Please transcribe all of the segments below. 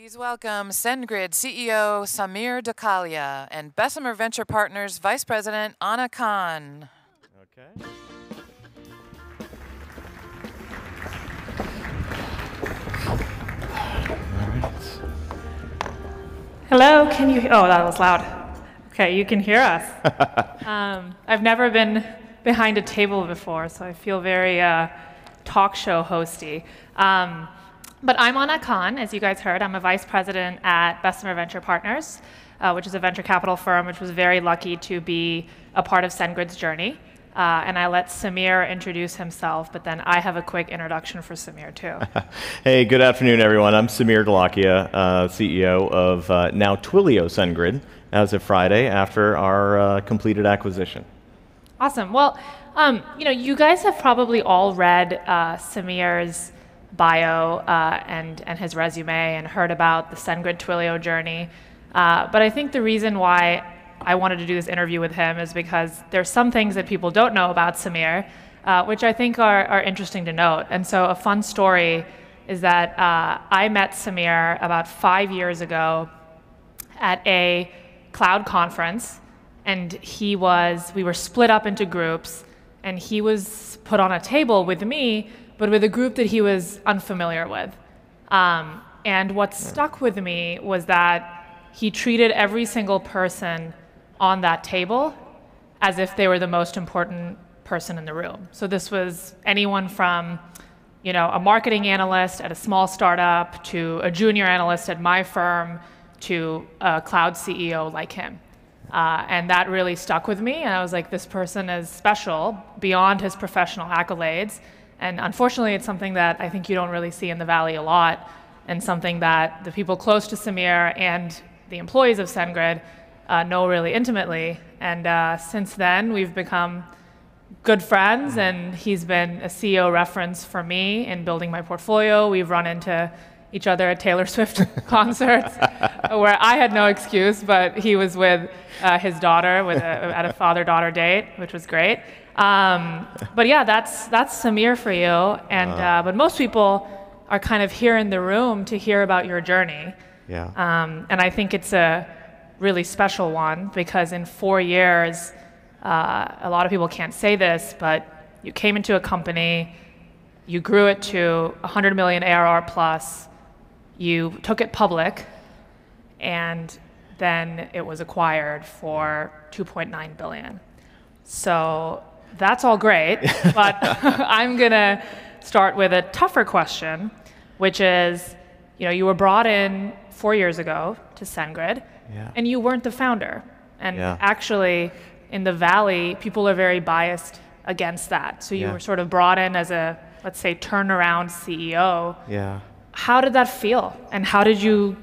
Please welcome SendGrid CEO Samir Dakalia and Bessemer Venture Partners Vice President Anna Khan. Okay. Hello, can you, oh, that was loud. Okay, you can hear us. I've never been behind a table before, so I feel very talk show hosty. But I'm Anna Khan, as you guys heard. I'm a vice president at Bessemer Venture Partners, which is a venture capital firm which was very lucky to be a part of SendGrid's journey. And I let Samir introduce himself, but then I have a quick introduction for Samir too. Hey, good afternoon, everyone. I'm Samir Dakalia, CEO of now Twilio SendGrid as of Friday after our completed acquisition. Awesome. Well, you guys have probably all read Samir's bio and his resume and heard about the SendGrid Twilio journey. But I think the reason why I wanted to do this interview with him is because there's some things that people don't know about Samir, which I think are interesting to note. And so a fun story is that I met Samir about 5 years ago at a cloud conference, and we were split up into groups, and he was put on a table with me, but with a group that he was unfamiliar with. And what stuck with me was that he treated every single person on that table as if they were the most important person in the room. So this was anyone from, a marketing analyst at a small startup to a junior analyst at my firm to a cloud CEO like him. And that really stuck with me. And I was like, this person is special beyond his professional accolades. And unfortunately, it's something that I think you don't really see in the Valley a lot, and something that the people close to Samir and the employees of SendGrid know really intimately. And since then, we've become good friends, and he's been a CEO reference for me in building my portfolio. We've run into each other at Taylor Swift concerts, where I had no excuse, but he was with his daughter at a father-daughter date, which was great. But yeah, that's Samir for you. And but most people are kind of here in the room to hear about your journey. Yeah. And I think it's a really special one because in 4 years, a lot of people can't say this, but you came into a company, you grew it to 100 million ARR plus, you took it public, and then it was acquired for 2.9 billion. So that's all great, but I'm gonna start with a tougher question, which is, you were brought in 4 years ago to SendGrid, and you weren't the founder. And actually, in the Valley, people are very biased against that. So you were sort of brought in as a, let's say, turnaround CEO. Yeah. How did that feel, and how did you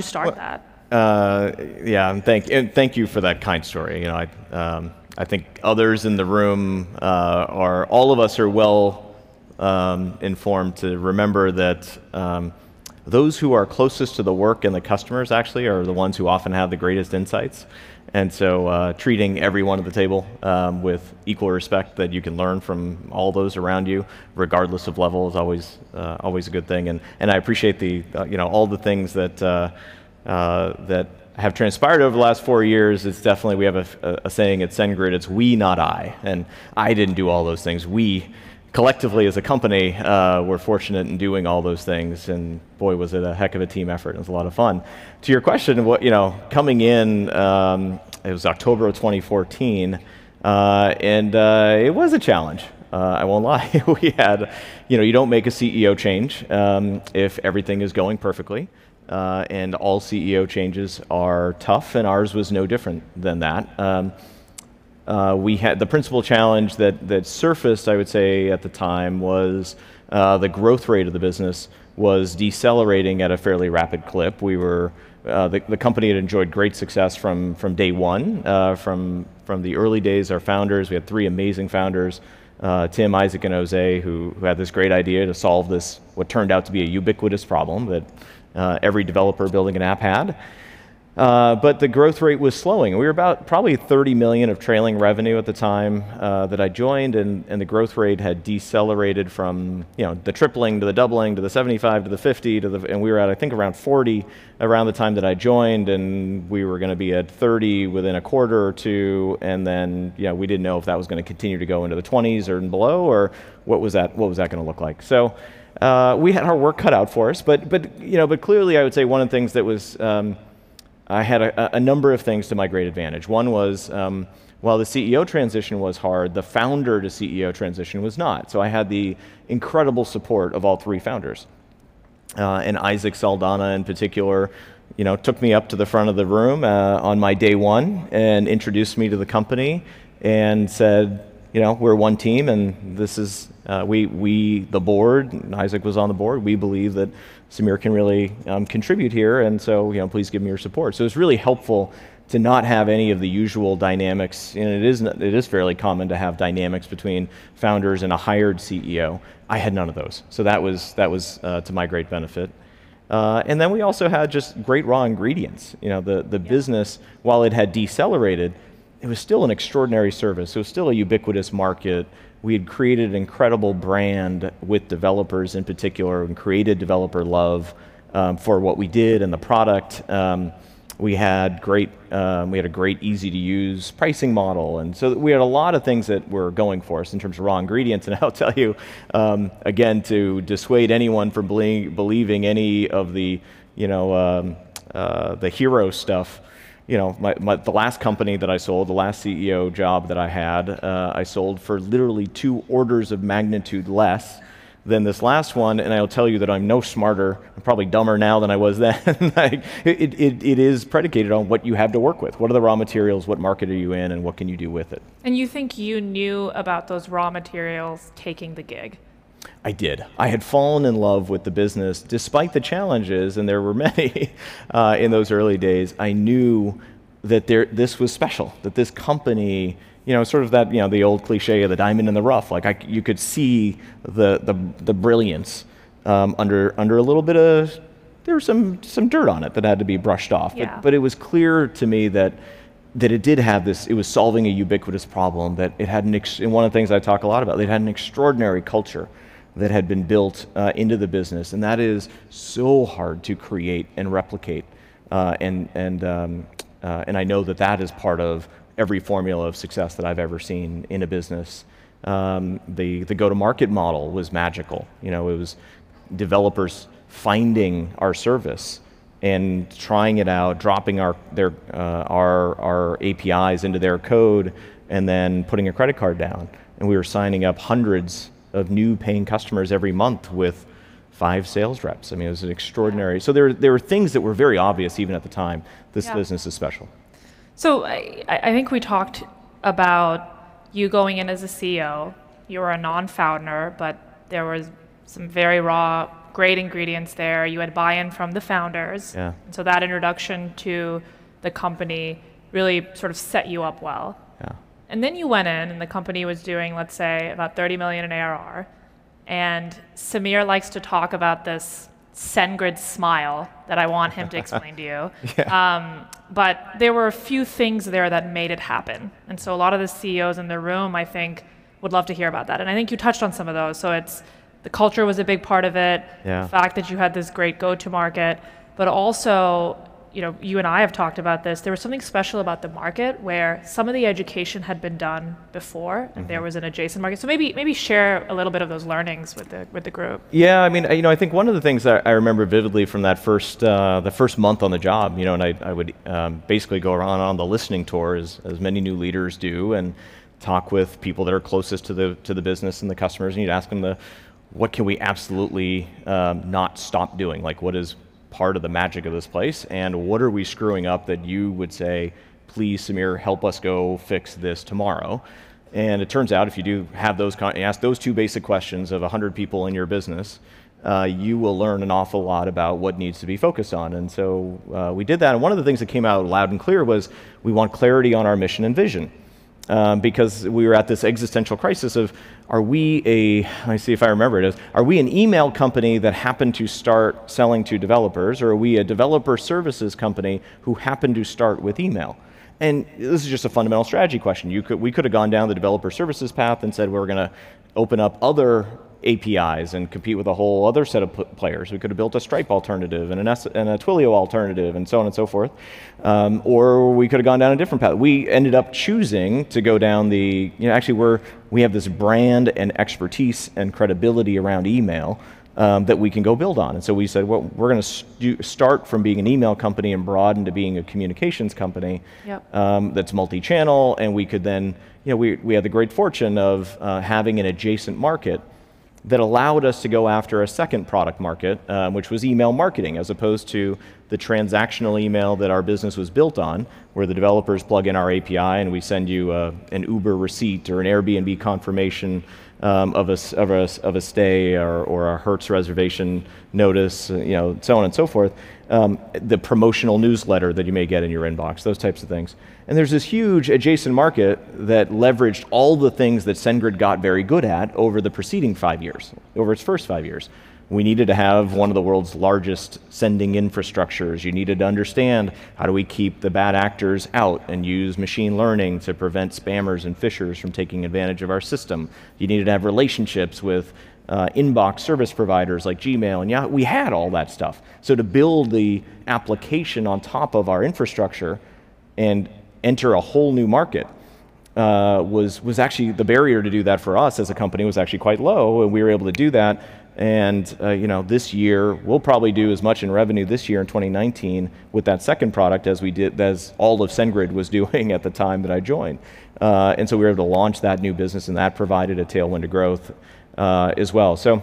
start that? And thank you for that kind story. I think others in the room all of us are well informed to remember that those who are closest to the work and the customers actually are the ones who often have the greatest insights. And so treating everyone at the table with equal respect that you can learn from all those around you, regardless of level, is always a good thing. And I appreciate the all the things that that have transpired over the last 4 years. It's definitely, we have a saying at SendGrid, it's we, not I. And I didn't do all those things. We, collectively as a company, were fortunate in doing all those things. And boy, was it a heck of a team effort. It was a lot of fun. To your question, coming in, it was October of 2014, and it was a challenge. I won't lie. We had, you don't make a CEO change if everything is going perfectly. And all CEO changes are tough, and ours was no different than that. We had the principal challenge that surfaced, I would say, at the time was the growth rate of the business was decelerating at a fairly rapid clip. We were the company had enjoyed great success from day one, from the early days. Our founders, we had 3 amazing founders, Tim, Isaac, and Jose, who had this great idea to solve this, what turned out to be a ubiquitous problem that every developer building an app had. But the growth rate was slowing. We were about probably 30 million of trailing revenue at the time that I joined, and the growth rate had decelerated from the tripling to the doubling to the 75 to the 50 to and we were at I think around 40 around the time that I joined, and we were going to be at 30 within a quarter or two, and then we didn't know if that was going to continue to go into the 20s or below, or what was that going to look like. So we had our work cut out for us, but clearly I would say one of the things that was I had a number of things to my great advantage. One was, while the CEO transition was hard, the founder to CEO transition was not. So I had the incredible support of all three founders. And Isaac Saldana in particular, took me up to the front of the room on my day one and introduced me to the company and said, we're one team, and this is, we, the board, and Isaac was on the board, we believe that Samir can really contribute here, and so please give me your support. So it's really helpful to not have any of the usual dynamics, and it is fairly common to have dynamics between founders and a hired CEO. I had none of those, so that was to my great benefit. And then we also had just great raw ingredients. The business, while it had decelerated, it was still an extraordinary service. It was still a ubiquitous market. We had created an incredible brand with developers in particular, and created developer love for what we did and the product. We had a great, easy-to-use pricing model, and so we had a lot of things that were going for us in terms of raw ingredients. And I'll tell you, again, to dissuade anyone from believing any of the hero stuff. The last company that I sold, the last CEO job that I had, I sold for literally 2 orders of magnitude less than this last one, and I'll tell you that I'm no smarter, I'm probably dumber now than I was then. It is predicated on what you have to work with. What are the raw materials, what market are you in, and what can you do with it? And you think you knew about those raw materials taking the gig? I did. I had fallen in love with the business despite the challenges, and there were many in those early days. I knew that this was special, that this company, sort of that, the old cliche of the diamond in the rough. Like you could see the brilliance under a little bit of, there was some dirt on it that had to be brushed off. Yeah. But it was clear to me that it did have this, it was solving a ubiquitous problem, that it had and one of the things I talk a lot about, it had an extraordinary culture that had been built into the business, and that is so hard to create and replicate. And I know that is part of every formula of success that I've ever seen in a business. The go-to-market model was magical. It was developers finding our service and trying it out, dropping our APIs into their code, and then putting a credit card down. And we were signing up hundreds of new paying customers every month with 5 sales reps. I mean, it was an extraordinary. So there were things that were very obvious even at the time. This business is special. So I think we talked about you going in as a CEO. You were a non-founder, but there was some very raw, great ingredients there. You had buy-in from the founders. Yeah. And so that introduction to the company really sort of set you up well. Yeah. And then you went in, and the company was doing, let's say, about 30 million in ARR. And Samir likes to talk about this SendGrid smile that I want him to explain to you. Yeah. But there were a few things there that made it happen. And so a lot of the CEOs in the room, I think, would love to hear about that. And I think you touched on some of those. So the culture was a big part of it, the fact that you had this great go-to-market, but also, you and I have talked about this, there was something special about the market where some of the education had been done before, and there was an adjacent market. So maybe share a little bit of those learnings with the group. Yeah, I mean, I think one of the things that I remember vividly from that the first month on the job, and I would basically go around on the listening tour, as many new leaders do, and talk with people that are closest to the business and the customers, and you'd ask them what can we absolutely not stop doing? Like, what is part of the magic of this place, and what are we screwing up that you would say, please, Samir, help us go fix this tomorrow? And it turns out if you do have ask those 2 basic questions of 100 people in your business, you will learn an awful lot about what needs to be focused on. And so we did that, and one of the things that came out loud and clear was we want clarity on our mission and vision. because we were at this existential crisis of, are we let me see if I remember it, are we an email company that happened to start selling to developers, or are we a developer services company who happened to start with email? And this is just a fundamental strategy question. We could have gone down the developer services path and said we're going to open up other APIs and compete with a whole other set of players. We could have built a Stripe alternative and a Twilio alternative and so on and so forth. Or we could have gone down a different path. We ended up choosing to go down actually we have this brand and expertise and credibility around email that we can go build on. And so we said, well, we're going to start from being an email company and broaden to being a communications company. Yep. That's multi-channel, and we could then, we had the great fortune of having an adjacent market that allowed us to go after a second product market, which was email marketing, as opposed to the transactional email that our business was built on, where the developers plug in our API and we send you an Uber receipt or an Airbnb confirmation of a stay or a Hertz reservation notice, so on and so forth. The promotional newsletter that you may get in your inbox, those types of things. And there's this huge adjacent market that leveraged all the things that SendGrid got very good at over the preceding 5 years, over its first 5 years. We needed to have one of the world's largest sending infrastructures. You needed to understand, how do we keep the bad actors out and use machine learning to prevent spammers and phishers from taking advantage of our system. You needed to have relationships with inbox service providers like Gmail and Yahoo. We had all that stuff. So to build the application on top of our infrastructure and enter a whole new market was actually, the barrier to do that for us as a company was actually quite low, and we were able to do that. And this year, we'll probably do as much in revenue this year in 2019 with that second product as all of SendGrid was doing at the time that I joined. And so we were able to launch that new business, and that provided a tailwind of growth as well. So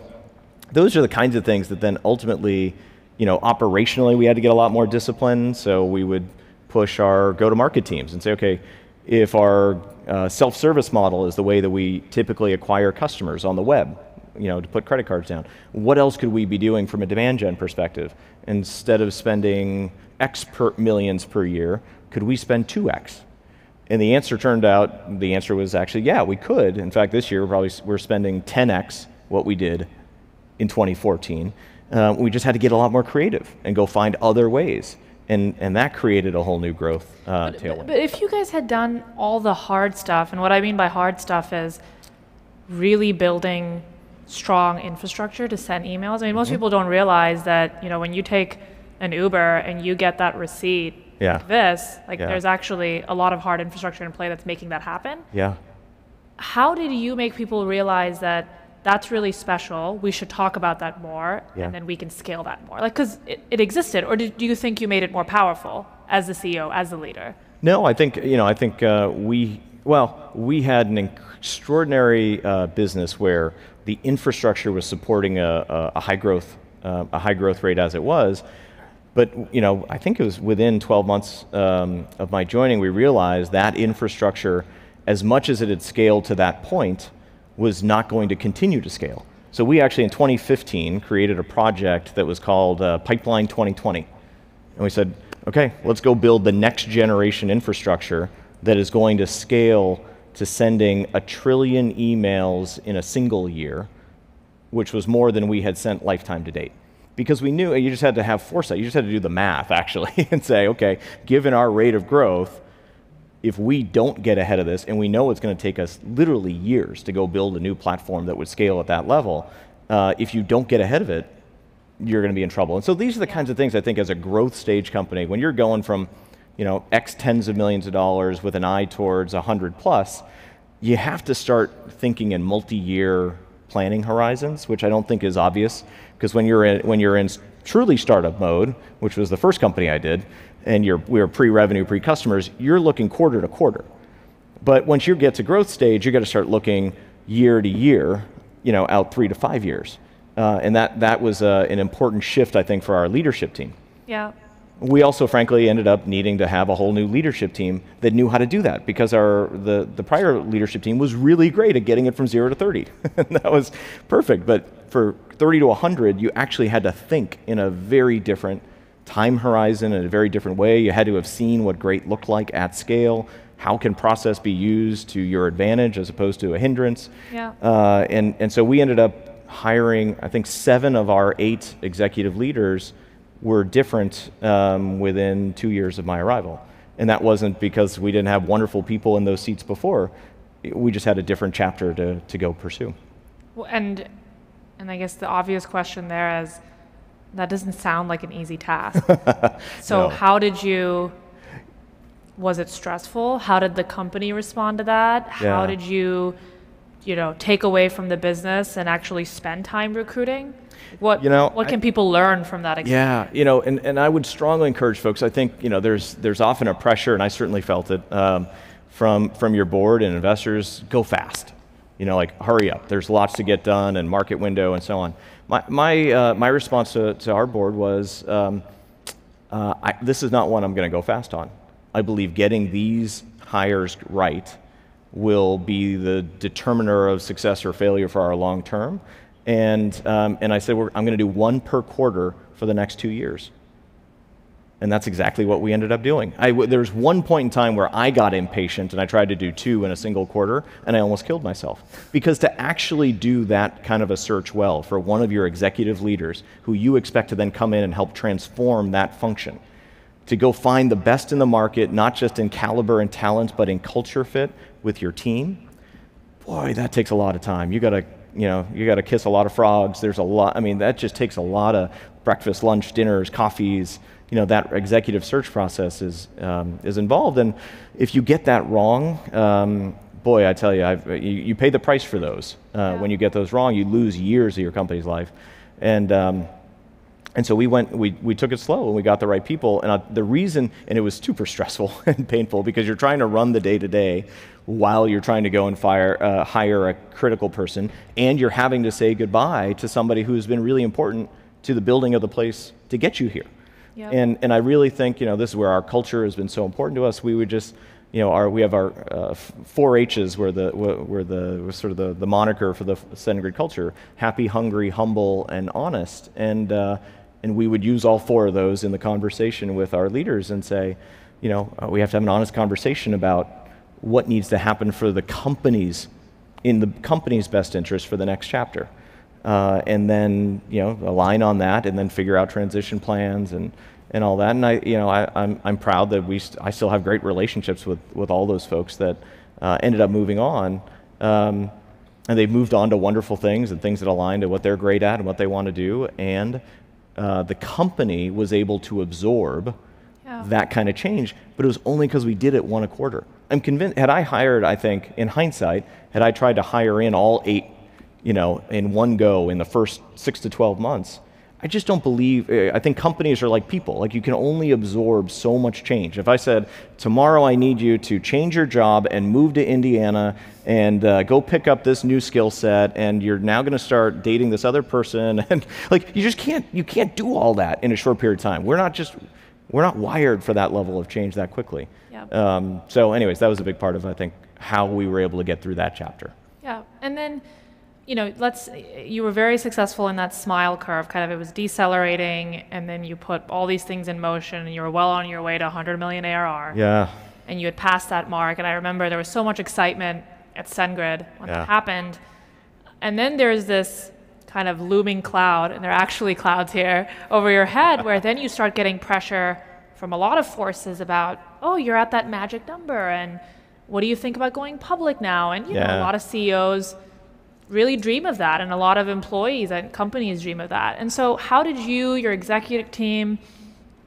those are the kinds of things that then ultimately, operationally we had to get a lot more discipline. So we would push our go-to-market teams and say, okay, if our self-service model is the way that we typically acquire customers on the web, to put credit cards down, what else could we be doing from a demand gen perspective? Instead of spending X millions per year, could we spend 2X? And the answer was actually, yeah, we could. In fact, this year we're spending 10X what we did in 2014. We just had to get a lot more creative and go find other ways. And that created a whole new growth tailwind. But if you guys had done all the hard stuff, and what I mean by hard stuff is really building strong infrastructure to send emails. I mean, most people don't realize that, when you take an Uber and you get that receipt like this, there's actually a lot of hard infrastructure in play that's making that happen. Yeah. How did you make people realize that that's really special, we should talk about that more, and then we can scale that more? Because it existed, or do you think you made it more powerful as the CEO, as the leader? No, I think, we had an extraordinary business where the infrastructure was supporting a high growth rate as it was. But I think it was within 12 months of my joining, we realized that infrastructure, as much as it had scaled to that point, was not going to continue to scale. So we actually in 2015 created a project that was called Pipeline 2020. And we said, okay, let's go build the next generation infrastructure that is going to scale to sending 1 trillion emails in a single year, which was more than we had sent lifetime to date. Because we knew you just had to have foresight. You just had to do the math, actually, and say, okay, given our rate of growth, if we don't get ahead of this, and we know it's going to take us literally years to go build a new platform that would scale at that level, if you don't get ahead of it, you're going to be in trouble. And so these are the kinds of things I think as a growth stage company, when you're going from X tens of millions of dollars with an eye towards 100 plus, you have to start thinking in multi-year planning horizons, which I don't think is obvious, because when you're in truly startup mode, which was the first company I did, and we were pre-revenue, pre-customers, you're looking quarter to quarter. But once you get to growth stage, you got to start looking year to year, out 3 to 5 years. And that was an important shift, I think, for our leadership team. Yeah. We also, frankly, ended up needing to have a whole new leadership team that knew how to do that, because the prior leadership team was really great at getting it from 0 to 30. That was perfect. But for 30 to 100, you actually had to think in a very different time horizon in a very different way. You had to have seen what great looked like at scale. How can process be used to your advantage as opposed to a hindrance? Yeah. And so we ended up hiring, I think 7 of our 8 executive leaders were different within 2 years of my arrival. And that wasn't because we didn't have wonderful people in those seats before. We just had a different chapter to go pursue. Well, and I guess the obvious question there is, that doesn't sound like an easy task. So No. Was it stressful? How did the company respond to that? Yeah. How did you take away from the business and actually spend time recruiting? What can people learn from that experience? Yeah, and I would strongly encourage folks. I think there's often a pressure, and I certainly felt it from your board and investors. Go fast, like hurry up. There's lots to get done, and market window, and so on. My response to our board was, this is not one I'm going to go fast on. I believe getting these hires right will be the determiner of success or failure for our long term. And I said, I'm going to do 1 per quarter for the next 2 years. And that's exactly what we ended up doing. There's one point in time where I got impatient and I tried to do 2 in a single quarter, and I almost killed myself. Because to actually do that kind of a search well for one of your executive leaders who you expect to then come in and help transform that function, to go find the best in the market, not just in caliber and talent, but in culture fit with your team, boy, that takes a lot of time. You gotta kiss a lot of frogs. There's a lot. I mean, that just takes a lot of breakfast, lunch, dinners, coffees. That executive search process is involved. And if you get that wrong, boy, I tell you, you pay the price for those. When you get those wrong, you lose years of your company's life. And so we took it slow and we got the right people. And the reason, and it was super stressful and painful because you're trying to run the day-to-day while you're trying to go and hire a critical person, and you're having to say goodbye to somebody who's been really important to the building of the place to get you here. Yep. And I really think, this is where our culture has been so important to us. We would just, we have our 4 H's were the sort of the moniker for the SendGrid culture: happy, hungry, humble, and honest. And we would use all 4 of those in the conversation with our leaders and say, we have to have an honest conversation about what needs to happen for the company's best interest for the next chapter. And then, align on that and then figure out transition plans and all that. And I'm proud that I still have great relationships with all those folks that ended up moving on. And they've moved on to wonderful things and things that align to what they're great at and what they want to do. And the company was able to absorb that kind of change, but it was only because we did it 1 a quarter. I'm convinced, had I hired, I think, in hindsight, had I tried to hire in all 8, in one go in the first 6 to 12 months, I just don't believe, I think companies are like people. Like, you can only absorb so much change. If I said, tomorrow I need you to change your job and move to Indiana and go pick up this new skill set, and you're now going to start dating this other person, and like, you can't do all that in a short period of time. We're not wired for that level of change that quickly. Yep. So anyways, that was a big part of, I think, how we were able to get through that chapter. Yeah, and then, you were very successful in that smile curve, kind of. It was decelerating, and then you put all these things in motion, and you were well on your way to 100 million ARR. Yeah. And you had passed that mark, and I remember there was so much excitement at SendGrid when that happened. And then there's this kind of looming cloud, and there are actually clouds here, over your head, where then you start getting pressure from a lot of forces about, oh, you're at that magic number, and what do you think about going public now? And a lot of CEOs really dream of that, and a lot of employees and companies dream of that. And so how did you, your executive team,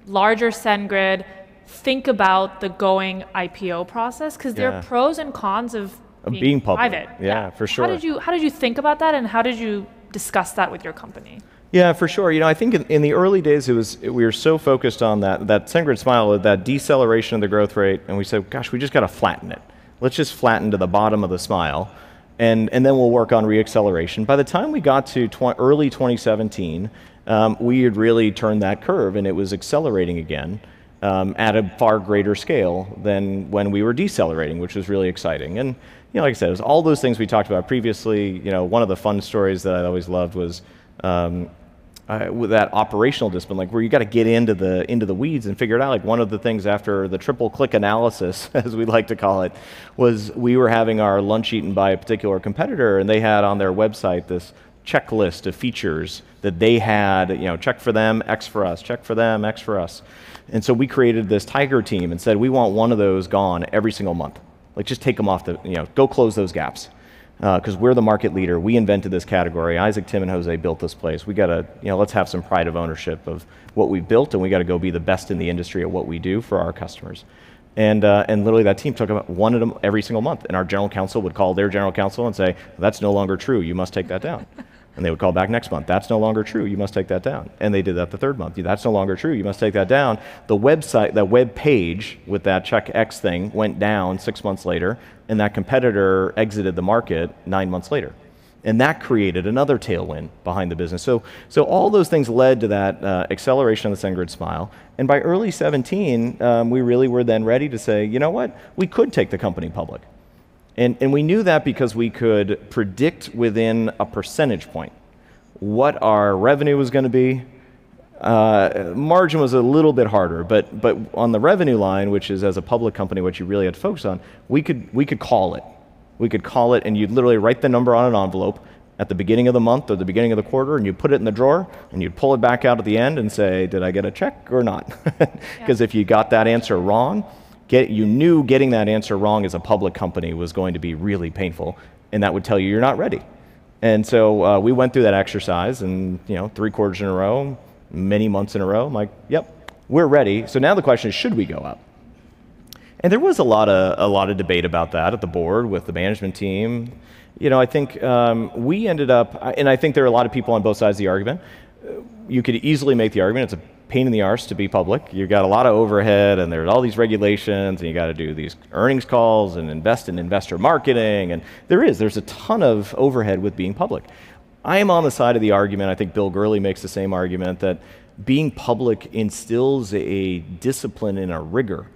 larger SendGrid, think about the going IPO process? Because there are pros and cons of being public. Private. Yeah, for sure. How did you think about that, and how did you discuss that with your company? Yeah, for sure. I think in the early days, we were so focused on that SendGrid smile, that deceleration of the growth rate, and we said, gosh, we just got to flatten it. Let's just flatten to the bottom of the smile. And then we'll work on reacceleration. By the time we got to early 2017, we had really turned that curve, and it was accelerating again at a far greater scale than when we were decelerating, which was really exciting. And like I said, it was all those things we talked about previously. One of the fun stories that I always loved was with that operational discipline, like where you got to get into the weeds and figure it out. Like one of the things after the triple click analysis, as we like to call it, was we were having our lunch eaten by a particular competitor, and they had on their website this checklist of features that they had, check for them, X for us, check for them, X for us. And so we created this tiger team and said, we want one of those gone every single month. Like just take them off go close those gaps. Because we're the market leader. We invented this category. Isaac, Tim, and Jose built this place. We got to, let's have some pride of ownership of what we've built, and we got to go be the best in the industry at what we do for our customers. And literally that team took about one of them every single month, and our general counsel would call their general counsel and say, that's no longer true, you must take that down. And they would call back next month, that's no longer true, you must take that down. And they did that the third month, that's no longer true, you must take that down. The website, that web page with that check X thing went down 6 months later, and that competitor exited the market 9 months later. And that created another tailwind behind the business. So all those things led to that acceleration of the SendGrid Smile. And by early 17, we really were then ready to say, you know what, we could take the company public. And we knew that because we could predict within a percentage point what our revenue was going to be. Margin was a little bit harder, but on the revenue line, which is as a public company what you really had to focus on, we could call it. We could call it, and you'd literally write the number on an envelope at the beginning of the month or the beginning of the quarter, and you'd put it in the drawer, and you'd pull it back out at the end and say, did I get a check or not? Because if you got that answer wrong, you knew getting that answer wrong as a public company was going to be really painful, and that would tell you you're not ready. And so we went through that exercise, and 3 quarters in a row, many months in a row, I'm like, yep, we're ready. So now the question is, should we go up? And there was a lot of debate about that at the board with the management team. I think we ended up, and I think there are a lot of people on both sides of the argument. You could easily make the argument it's a pain in the arse to be public. You've got a lot of overhead, and there's all these regulations, and you got to do these earnings calls and invest in investor marketing, and there's a ton of overhead with being public. I am on the side of the argument, I think Bill Gurley makes the same argument, that being public instills a discipline and a rigor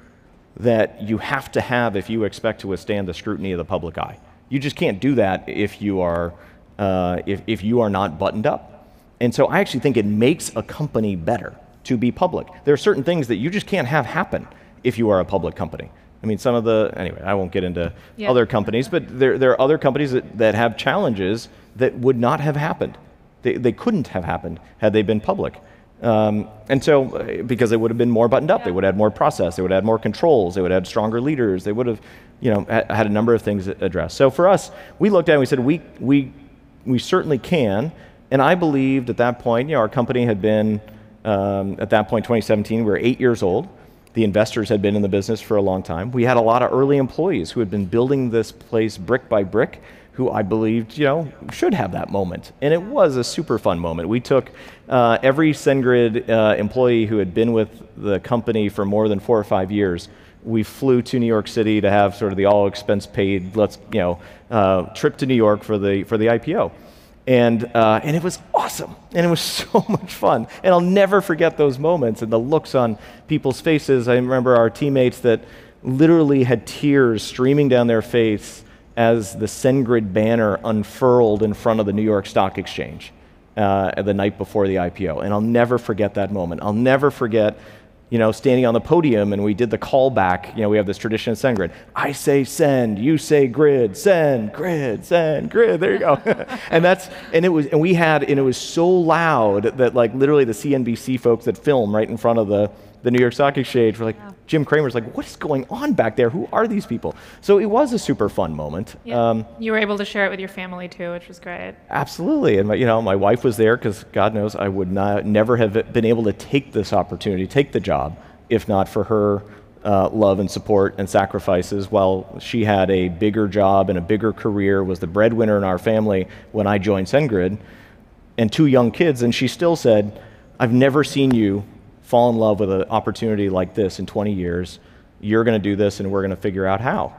that you have to have if you expect to withstand the scrutiny of the public eye. You just can't do that if you are not buttoned up. And so I actually think it makes a company better to be public. There are certain things that you just can't have happen if you are a public company. I mean, anyway, I won't get into other companies, but there are other companies that have challenges that would not have happened. They couldn't have happened had they been public. And so, because they would have been more buttoned up, they would have had more process, they would have had more controls, they would have had stronger leaders, they would have, had a number of things addressed. So for us, we looked at it and we said, we certainly can. And I believed at that point, our company had been, at that point, 2017, we were 8 years old. The investors had been in the business for a long time. We had a lot of early employees who had been building this place brick by brick, who I believed, should have that moment. And it was a super fun moment. We took every SendGrid employee who had been with the company for more than 4 or 5 years. We flew to New York City to have sort of the all expense paid, trip to New York for the IPO. And it was awesome, and it was so much fun. And I'll never forget those moments and the looks on people's faces. I remember our teammates that literally had tears streaming down their face as the SendGrid banner unfurled in front of the New York Stock Exchange the night before the IPO. And I'll never forget that moment. I'll never forget, standing on the podium, and we did the callback. We have this tradition at SendGrid. I say send, you say grid, send, grid, send, grid. There you go. and it was so loud that literally the CNBC folks that film right in front of the New York Stock Exchange were like, Jim Cramer's like, what is going on back there? Who are these people? So it was a super fun moment. Yeah. You were able to share it with your family too, which was great. Absolutely. And my wife was there because God knows I would never have been able to take this opportunity, take the job, if not for her love and support and sacrifices, while she had a bigger job and a bigger career, was the breadwinner in our family when I joined SendGrid, and 2 young kids. And she still said, I've never seen you fall in love with an opportunity like this in 20 years. You're going to do this, and we're going to figure out how.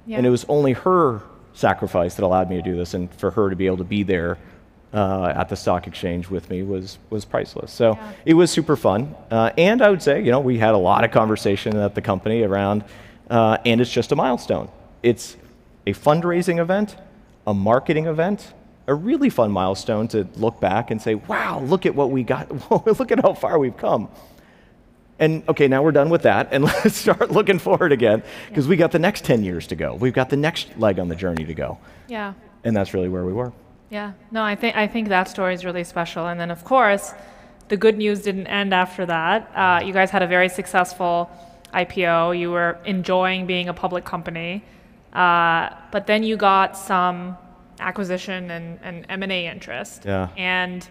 Yeah. And it was only her sacrifice that allowed me to do this, and for her to be able to be there at the stock exchange with me was priceless. So it was super fun. And I would say, we had a lot of conversation at the company around, and it's just a milestone. It's a fundraising event, a marketing event, a really fun milestone to look back and say, wow, look at what we got, look at how far we've come. And okay, now we're done with that, and let's start looking forward again, because we got the next 10 years to go. We've got the next leg on the journey to go. Yeah. And that's really where we were. Yeah. No, I think that story is really special. And then, of course, the good news didn't end after that. You guys had a very successful IPO. You were enjoying being a public company. But then you got some acquisition and M&A interest. Yeah. And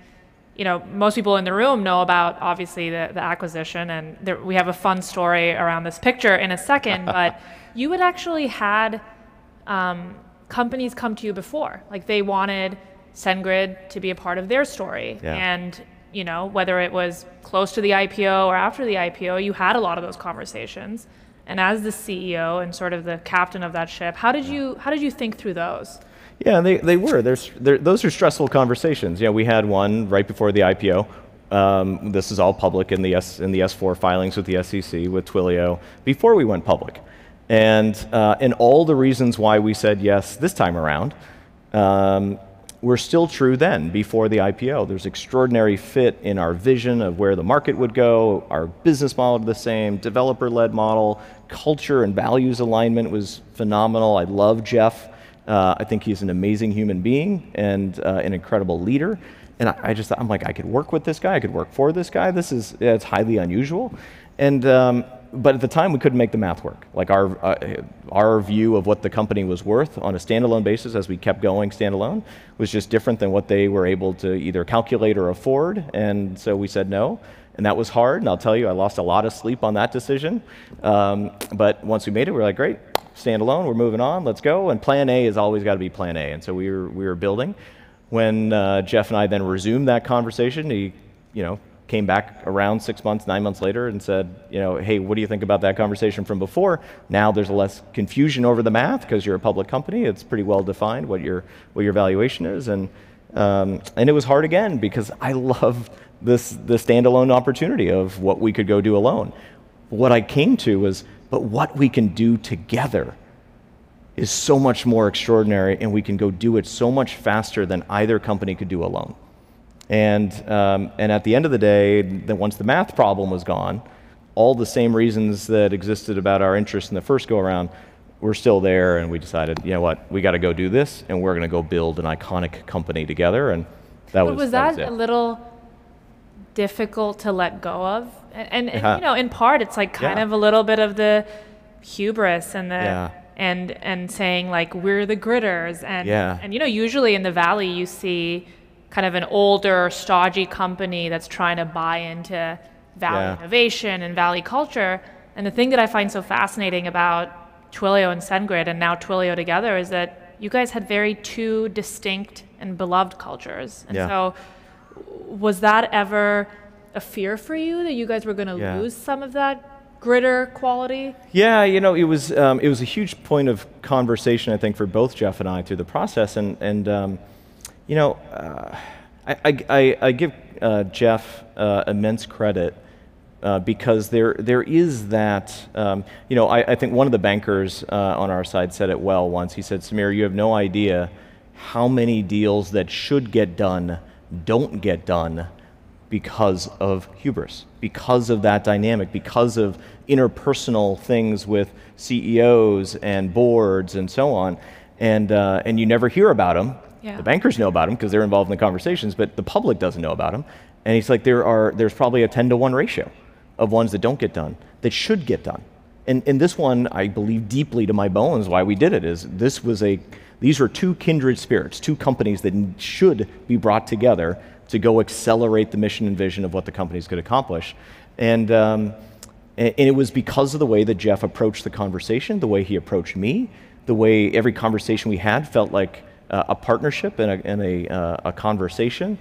most people in the room know about, obviously, the acquisition. And we have a fun story around this picture in a second. But you had actually had companies come to you before. Like, they wanted SendGrid to be a part of their story. Yeah. And whether it was close to the IPO or after the IPO, you had a lot of those conversations. And as the CEO and sort of the captain of that ship, how did you think through those? Yeah, they were. Those are stressful conversations. We had one right before the IPO. This is all public in the S4 filings with the SEC, with Twilio, before we went public. And all the reasons why we said yes this time around were still true then, before the IPO. There's extraordinary fit in our vision of where the market would go, our business model the same, developer-led model, culture and values alignment was phenomenal. I love Jeff. I think he's an amazing human being and an incredible leader. And I'm like, I could work with this guy, I could work for this guy. It's highly unusual. And but at the time, we couldn't make the math work. Like, our view of what the company was worth on a standalone basis, as we kept going standalone, was just different than what they were able to either calculate or afford. And so we said no. And that was hard. And I'll tell you, I lost a lot of sleep on that decision. But once we made it, we were like, great, standalone, we're moving on, let's go. And plan A has always got to be plan A. And so we were building. When Jeff and I then resumed that conversation, he came back around 6 months, 9 months later and said, hey, what do you think about that conversation from before? Now there's less confusion over the math because you're a public company. It's pretty well defined what your valuation is. And it was hard again because I love the standalone opportunity of what we could go do alone. What I came to was, but what we can do together is so much more extraordinary, and we can go do it so much faster than either company could do alone. And at the end of the day, once the math problem was gone, all the same reasons that existed about our interest in the first go-around were still there, and we decided, you know what, we got to go do this, and we're going to go build an iconic company together, and was that a little difficult to let go of? And in part, it's like kind of a little bit of the hubris and the and saying like we're the gritters, and usually in the Valley you see kind of an older, stodgy company that's trying to buy into Valley innovation and Valley culture. And the thing that I find so fascinating about Twilio and SendGrid, and now Twilio together, is that you guys had two distinct and beloved cultures. And so was that ever a fear for you that you guys were going to lose some of that gritter quality? Yeah, it was a huge point of conversation, I think, for both Jeff and I through the process. I give Jeff immense credit because there is that, I think one of the bankers on our side said it well once. He said, Samir, you have no idea how many deals that should get done don't get done because of hubris, because of that dynamic, because of interpersonal things with CEOs and boards and so on. And you never hear about them. Yeah. The bankers know about them because they're involved in the conversations, but the public doesn't know about them. And he's like, there's probably a 10-to-1 ratio of ones that don't get done that should get done. And this one, I believe deeply to my bones why we did it is these were two kindred spirits, two companies that should be brought together to go accelerate the mission and vision of what the companies could accomplish. And it was because of the way that Jeff approached the conversation, the way he approached me, the way every conversation we had felt like a partnership and a conversation,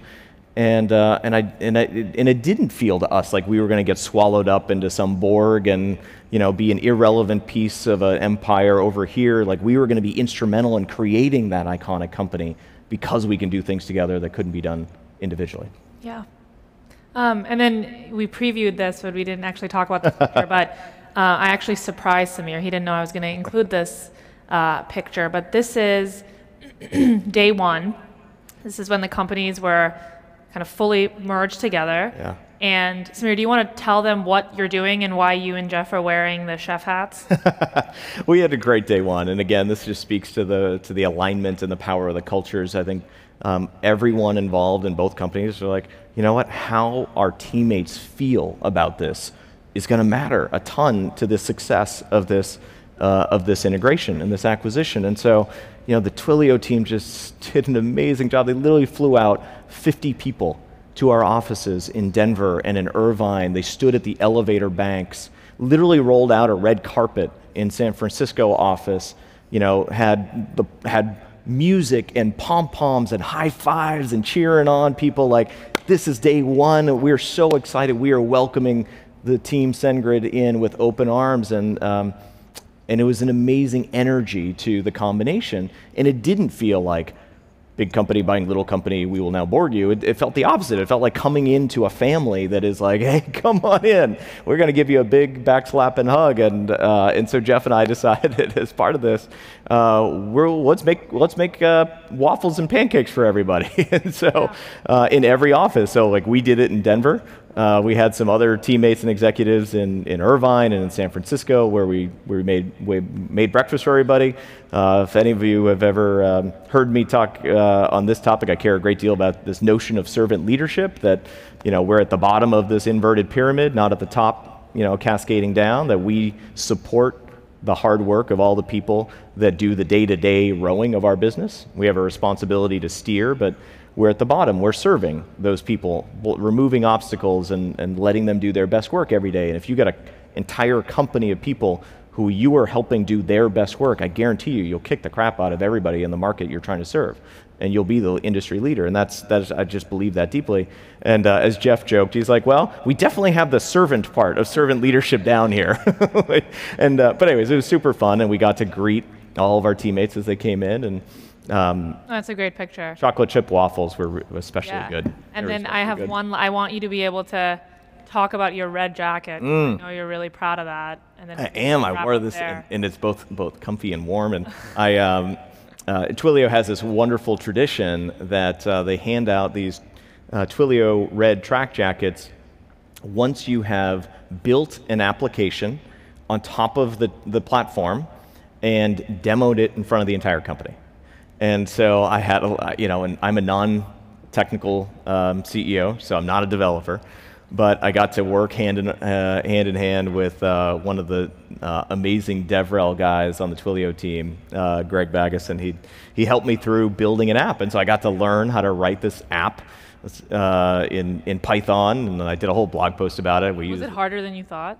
and it didn't feel to us like we were going to get swallowed up into some Borg and be an irrelevant piece of an empire over here. Like we were going to be instrumental in creating that iconic company because we can do things together that couldn't be done individually. Yeah. And then we previewed this, but we didn't actually talk about this picture. But I actually surprised Samir. He didn't know I was going to include this picture. But this is day one. This is when the companies were kind of fully merged together. Yeah. And Samir, do you want to tell them what you're doing and why you and Jeff are wearing the chef hats? We had a great day one, and again, this just speaks to the alignment and the power of the cultures. I think everyone involved in both companies are like, you know what? How our teammates feel about this is going to matter a ton to the success of this integration and this acquisition. And so, you know, the Twilio team just did an amazing job. They literally flew out 50 people to our offices in Denver and in Irvine. They stood at the elevator banks, literally rolled out a red carpet in San Francisco office, you know, had music and pom-poms and high fives and cheering on people like, this is day one. We're so excited. We are welcoming the team SendGrid in with open arms, and it was an amazing energy to the combination. And it didn't feel like big company buying little company, we will now board you. It felt the opposite. It felt like coming into a family that is like, hey, come on in. We're going to give you a big backslap and hug. And so Jeff and I decided as part of this, let's make waffles and pancakes for everybody. And so in every office, so like we did it in Denver. We had some other teammates and executives in Irvine and in San Francisco where we made breakfast for everybody. If any of you have ever heard me talk on this topic, I care a great deal about this notion of servant leadership, that, you know, we're at the bottom of this inverted pyramid, not at the top, you know, cascading down, that we support the hard work of all the people that do the day-to-day rowing of our business. We have a responsibility to steer, but we're at the bottom. We're serving those people, removing obstacles and letting them do their best work every day. And if you got an entire company of people who you are helping do their best work, I guarantee you'll kick the crap out of everybody in the market you're trying to serve, and you'll be the industry leader. And that's I just believe that deeply. And as Jeff joked, he's like, well, we definitely have the servant part of servant leadership down here. But anyways, it was super fun, and we got to greet all of our teammates as they came in, and that's a great picture. chocolate chip waffles were especially good. And then I have one. I want you to be able to talk about your red jacket. I know you're really proud of that. And then I am. I wore this, and it's both comfy and warm. And Twilio has this wonderful tradition that they hand out these Twilio red track jackets once you have built an application on top of the platform and demoed it in front of the entire company. And so I had, and I'm a non-technical CEO, so I'm not a developer, but I got to work hand in hand with one of the amazing DevRel guys on the Twilio team, Greg Baggis, and he helped me through building an app. And so I got to learn how to write this app in Python, and I did a whole blog post about it. Was it harder than you thought?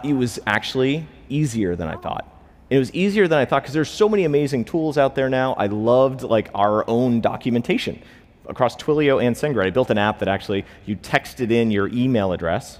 It was actually easier than I thought. It was easier than I thought because there's so many amazing tools out there now. I loved like our own documentation across Twilio and SendGrid. I built an app that actually you texted in your email address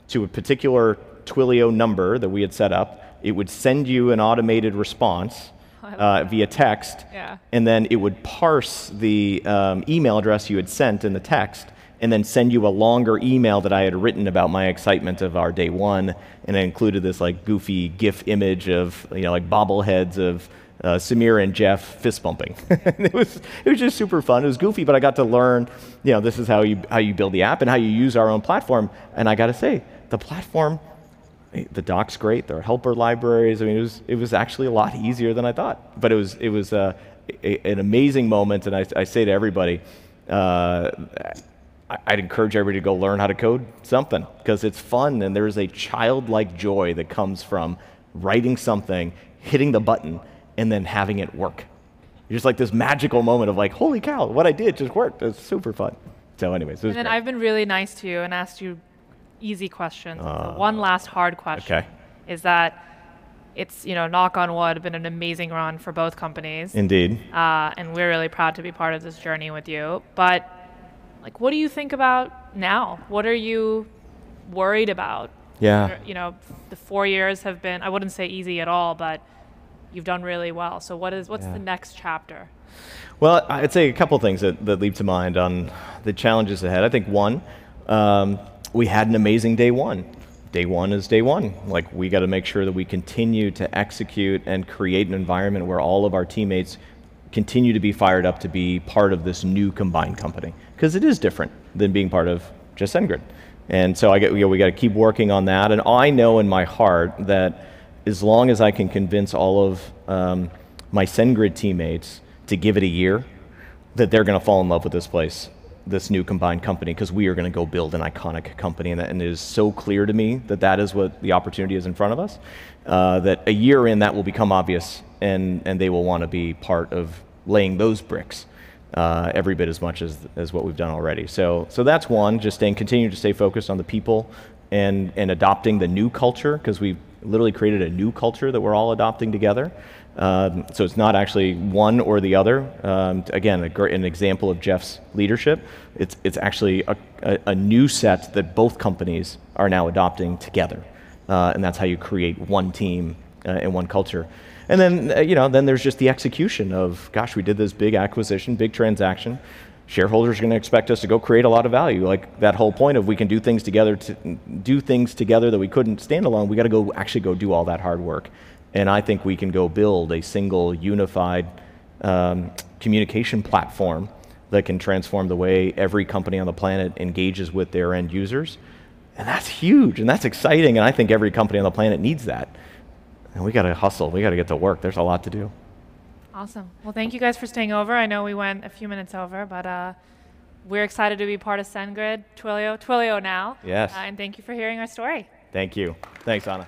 to a particular Twilio number that we had set up. It would send you an automated response via text, and then it would parse the email address you had sent in the text, and then send you a longer email that I had written about my excitement of our day one, and it included this like goofy GIF image of like bobbleheads of Samir and Jeff fist bumping. It was just super fun. It was goofy, but I got to learn, this is how you build the app and how you use our own platform. And I got to say, the platform, the doc's great. There are helper libraries. I mean, it was actually a lot easier than I thought. But it was an amazing moment, and I say to everybody, I'd encourage everybody to go learn how to code something because it's fun, and there's a childlike joy that comes from writing something, hitting the button, and then having it work. It's just like this magical moment of like, holy cow, what I did just worked. It's super fun. So anyways, it was And then great. I've been really nice to you and asked you easy questions. So one last hard question is that it's, knock on wood, been an amazing run for both companies. Indeed. And we're really proud to be part of this journey with you. But what do you think about now? What are you worried about? Yeah. The 4 years have been, I wouldn't say easy at all, but you've done really well. So what's the next chapter? Well, I'd say a couple things that leap to mind on the challenges ahead. I think one, we had an amazing day one. Day one is day one. We got to make sure that we continue to execute and create an environment where all of our teammates continue to be fired up to be part of this new combined company, because it is different than being part of just SendGrid. And so we got to keep working on that. And I know in my heart that as long as I can convince all of my SendGrid teammates to give it a year, that they're going to fall in love with this place, this new combined company, because we are going to go build an iconic company. And it is so clear to me that that is what the opportunity is in front of us, that a year in that will become obvious, and they will want to be part of laying those bricks every bit as much as what we've done already. So that's one, just continue to stay focused on the people and adopting the new culture, because we've literally created a new culture that we're all adopting together. So it's not actually one or the other. Again, an example of Jeff's leadership. It's actually a new set that both companies are now adopting together, and that's how you create one team and one culture. And then then there's just the execution of, gosh, we did this big acquisition, big transaction. Shareholders are going to expect us to go create a lot of value. Like that whole point of we can do things together that we couldn't stand alone. We got to actually go do all that hard work. And I think we can go build a single unified communication platform that can transform the way every company on the planet engages with their end users. And that's huge, and that's exciting, and I think every company on the planet needs that. And we got to hustle. We got to get to work. There's a lot to do. Awesome. Well, thank you guys for staying over. I know we went a few minutes over, but we're excited to be part of SendGrid, Twilio now. Yes. And thank you for hearing our story. Thank you. Thanks, Anna.